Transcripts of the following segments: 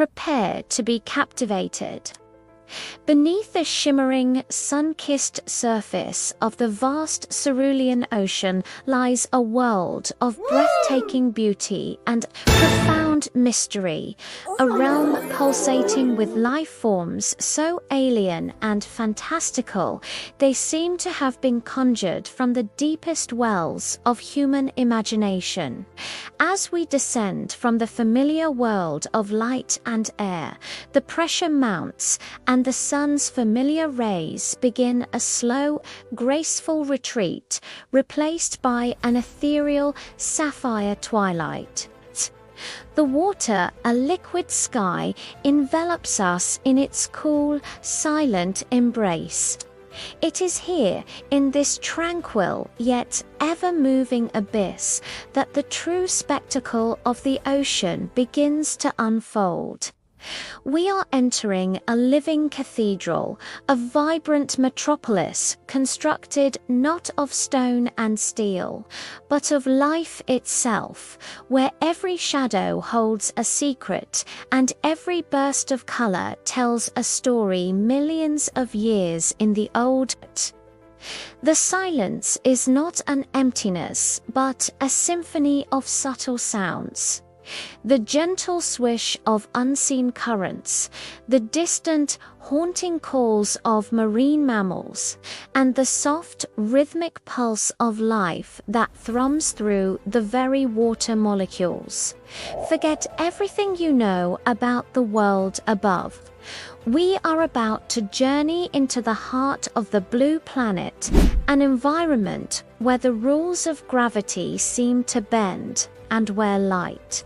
prepare to be captivated. Beneath the shimmering, sun-kissed surface of the vast cerulean ocean lies a world of breathtaking beauty and profound mystery, a realm pulsating with life forms so alien and fantastical they seem to have been conjured from the deepest wells of human imagination. As we descend from the familiar world of light and air, the pressure mounts and the sun's familiar rays begin a slow, graceful retreat, replaced by an ethereal sapphire twilight. The water, a liquid sky, envelops us in its cool, silent embrace. It is here, in this tranquil yet ever-moving abyss, that the true spectacle of the ocean begins to unfold. We are entering a living cathedral, a vibrant metropolis constructed not of stone and steel, but of life itself, where every shadow holds a secret and every burst of color tells a story millions of years in the old. The silence is not an emptiness, but a symphony of subtle sounds. The gentle swish of unseen currents, the distant, haunting calls of marine mammals, and the soft, rhythmic pulse of life that thrums through the very water molecules. Forget everything you know about the world above. We are about to journey into the heart of the blue planet, an environment where the rules of gravity seem to bend, and where light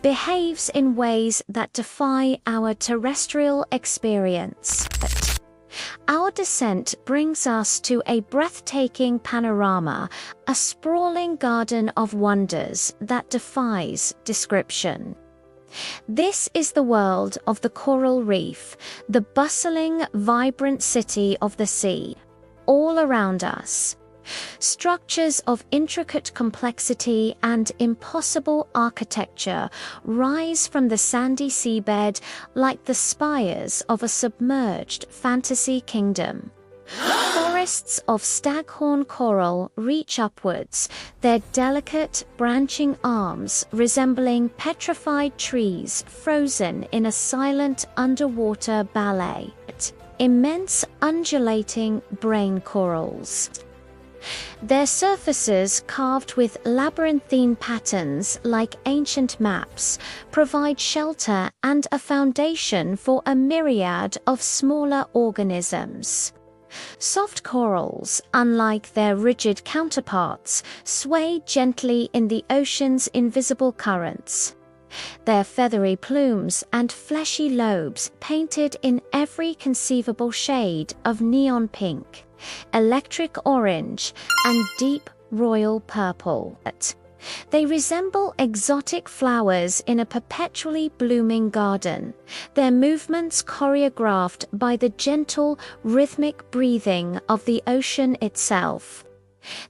behaves in ways that defy our terrestrial experience. Our descent brings us to a breathtaking panorama, a sprawling garden of wonders that defies description. This is the world of the coral reef, the bustling, vibrant city of the sea. All around us, structures of intricate complexity and impossible architecture rise from the sandy seabed like the spires of a submerged fantasy kingdom. Forests of staghorn coral reach upwards, their delicate, branching arms resembling petrified trees frozen in a silent underwater ballet. Immense undulating brain corals. Their surfaces, carved with labyrinthine patterns like ancient maps, provide shelter and a foundation for a myriad of smaller organisms. Soft corals, unlike their rigid counterparts, sway gently in the ocean's invisible currents. Their feathery plumes and fleshy lobes painted in every conceivable shade of neon pink, electric orange, and deep royal purple. They resemble exotic flowers in a perpetually blooming garden, their movements choreographed by the gentle, rhythmic breathing of the ocean itself.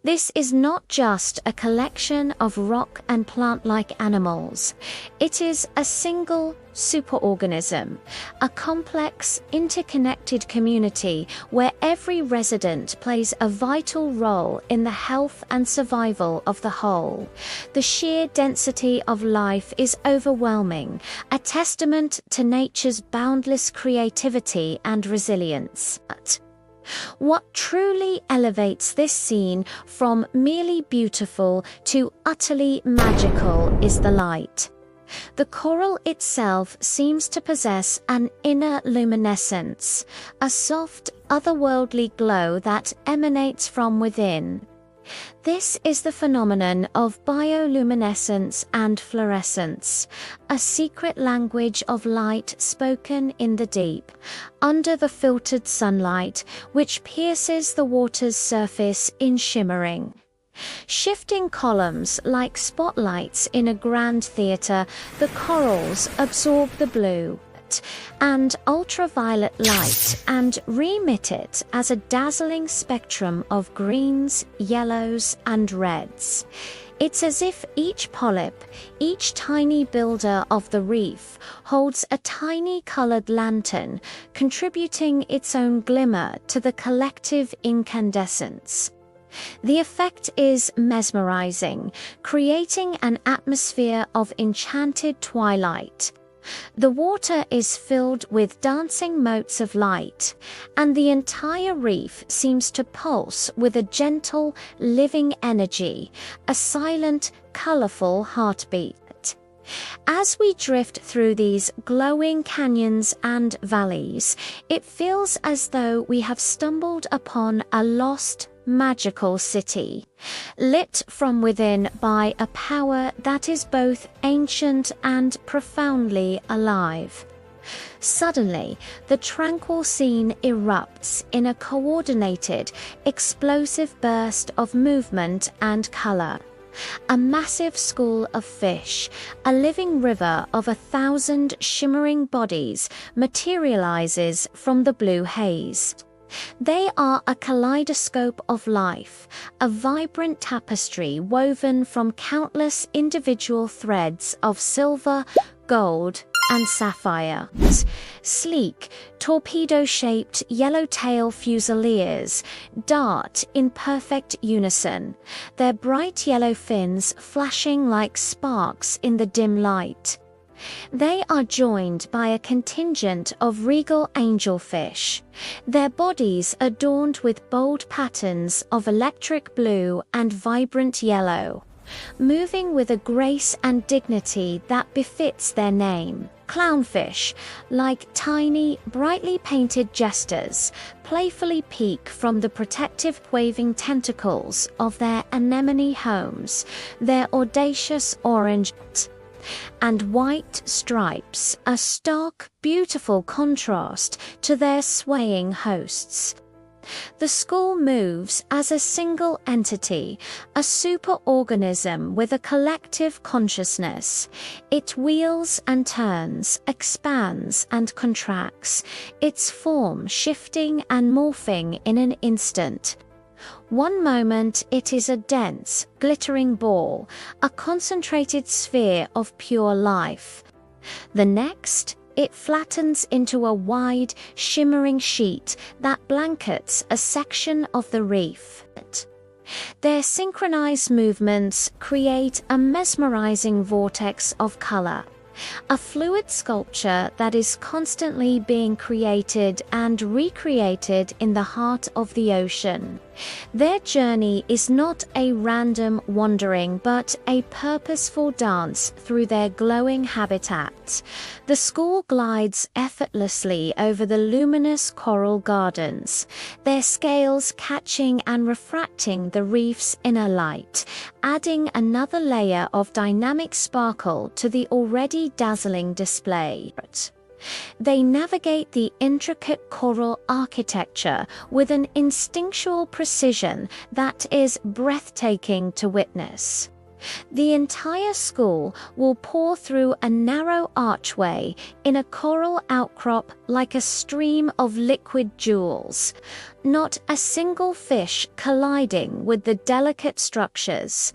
This is not just a collection of rock and plant-like animals. It is a single superorganism, a complex, interconnected community where every resident plays a vital role in the health and survival of the whole. The sheer density of life is overwhelming, a testament to nature's boundless creativity and resilience. What truly elevates this scene from merely beautiful to utterly magical is the light. The coral itself seems to possess an inner luminescence, a soft, otherworldly glow that emanates from within. This is the phenomenon of bioluminescence and fluorescence, a secret language of light spoken in the deep, under the filtered sunlight, which pierces the water's surface in shimmering, shifting columns like spotlights in a grand theater. The corals absorb the blue and ultraviolet light and remit it as a dazzling spectrum of greens, yellows, and reds. It's as if each polyp, each tiny builder of the reef, holds a tiny colored lantern, contributing its own glimmer to the collective incandescence. The effect is mesmerizing, creating an atmosphere of enchanted twilight. The water is filled with dancing motes of light, and the entire reef seems to pulse with a gentle, living energy, a silent, colorful heartbeat. As we drift through these glowing canyons and valleys, it feels as though we have stumbled upon a lost, magical city, lit from within by a power that is both ancient and profoundly alive. Suddenly, the tranquil scene erupts in a coordinated, explosive burst of movement and color. A massive school of fish, a living river of 1,000 shimmering bodies, materializes from the blue haze. They are a kaleidoscope of life, a vibrant tapestry woven from countless individual threads of silver, gold, and sapphire. Sleek, torpedo-shaped yellowtail fusiliers dart in perfect unison, their bright yellow fins flashing like sparks in the dim light. They are joined by a contingent of regal angelfish, their bodies adorned with bold patterns of electric blue and vibrant yellow, moving with a grace and dignity that befits their name. Clownfish, like tiny, brightly painted jesters, playfully peek from the protective waving tentacles of their anemone homes, their audacious orange and white stripes, a stark, beautiful contrast to their swaying hosts. The school moves as a single entity, a superorganism with a collective consciousness. It wheels and turns, expands and contracts, its form shifting and morphing in an instant. One moment it is a dense, glittering ball, a concentrated sphere of pure life. The next, it flattens into a wide, shimmering sheet that blankets a section of the reef. Their synchronized movements create a mesmerizing vortex of color, a fluid sculpture that is constantly being created and recreated in the heart of the ocean. Their journey is not a random wandering but a purposeful dance through their glowing habitat. The school glides effortlessly over the luminous coral gardens, their scales catching and refracting the reef's inner light, adding another layer of dynamic sparkle to the already dazzling display. They navigate the intricate coral architecture with an instinctual precision that is breathtaking to witness. The entire school will pour through a narrow archway in a coral outcrop like a stream of liquid jewels, not a single fish colliding with the delicate structures.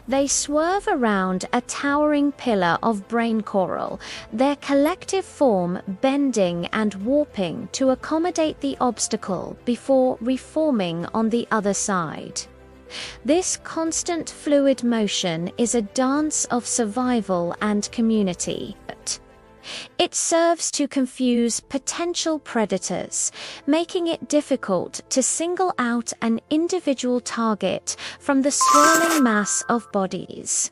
They swerve around a towering pillar of brain coral, their collective form bending and warping to accommodate the obstacle before reforming on the other side. This constant fluid motion is a dance of survival and community. It serves to confuse potential predators, making it difficult to single out an individual target from the swirling mass of bodies.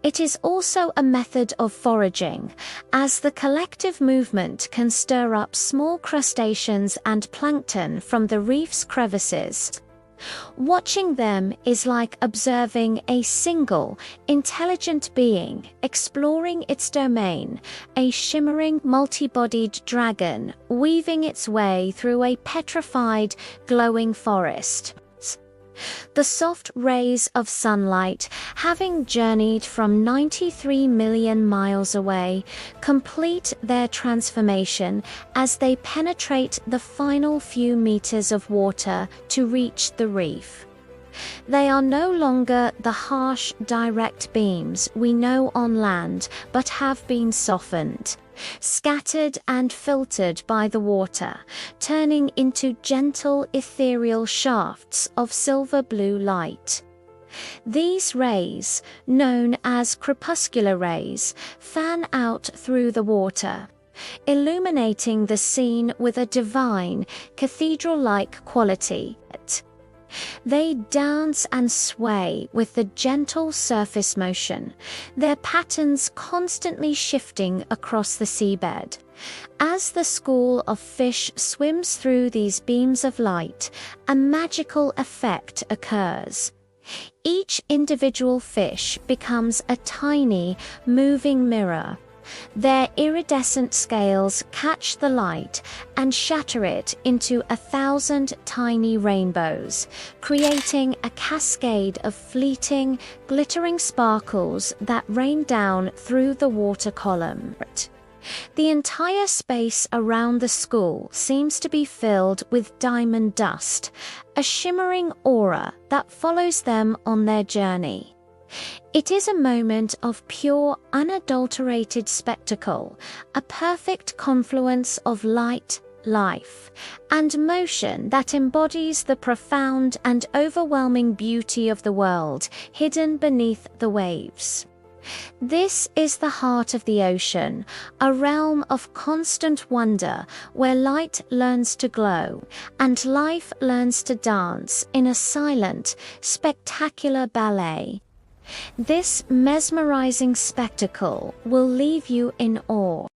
It is also a method of foraging, as the collective movement can stir up small crustaceans and plankton from the reef's crevices. Watching them is like observing a single, intelligent being exploring its domain, a shimmering, multi-bodied dragon weaving its way through a petrified, glowing forest. The soft rays of sunlight, having journeyed from 93 million miles away, complete their transformation as they penetrate the final few meters of water to reach the reef. They are no longer the harsh, direct beams we know on land, but have been softened, scattered and filtered by the water, turning into gentle ethereal shafts of silver blue light. These rays, known as crepuscular rays, fan out through the water, illuminating the scene with a divine, cathedral-like quality. They dance and sway with the gentle surface motion, their patterns constantly shifting across the seabed. As the school of fish swims through these beams of light, a magical effect occurs. Each individual fish becomes a tiny, moving mirror. Their iridescent scales catch the light and shatter it into 1,000 tiny rainbows, creating a cascade of fleeting, glittering sparkles that rain down through the water column. The entire space around the school seems to be filled with diamond dust, a shimmering aura that follows them on their journey. It is a moment of pure, unadulterated spectacle, a perfect confluence of light, life, and motion that embodies the profound and overwhelming beauty of the world hidden beneath the waves. This is the heart of the ocean, a realm of constant wonder where light learns to glow and life learns to dance in a silent, spectacular ballet. This mesmerizing spectacle will leave you in awe.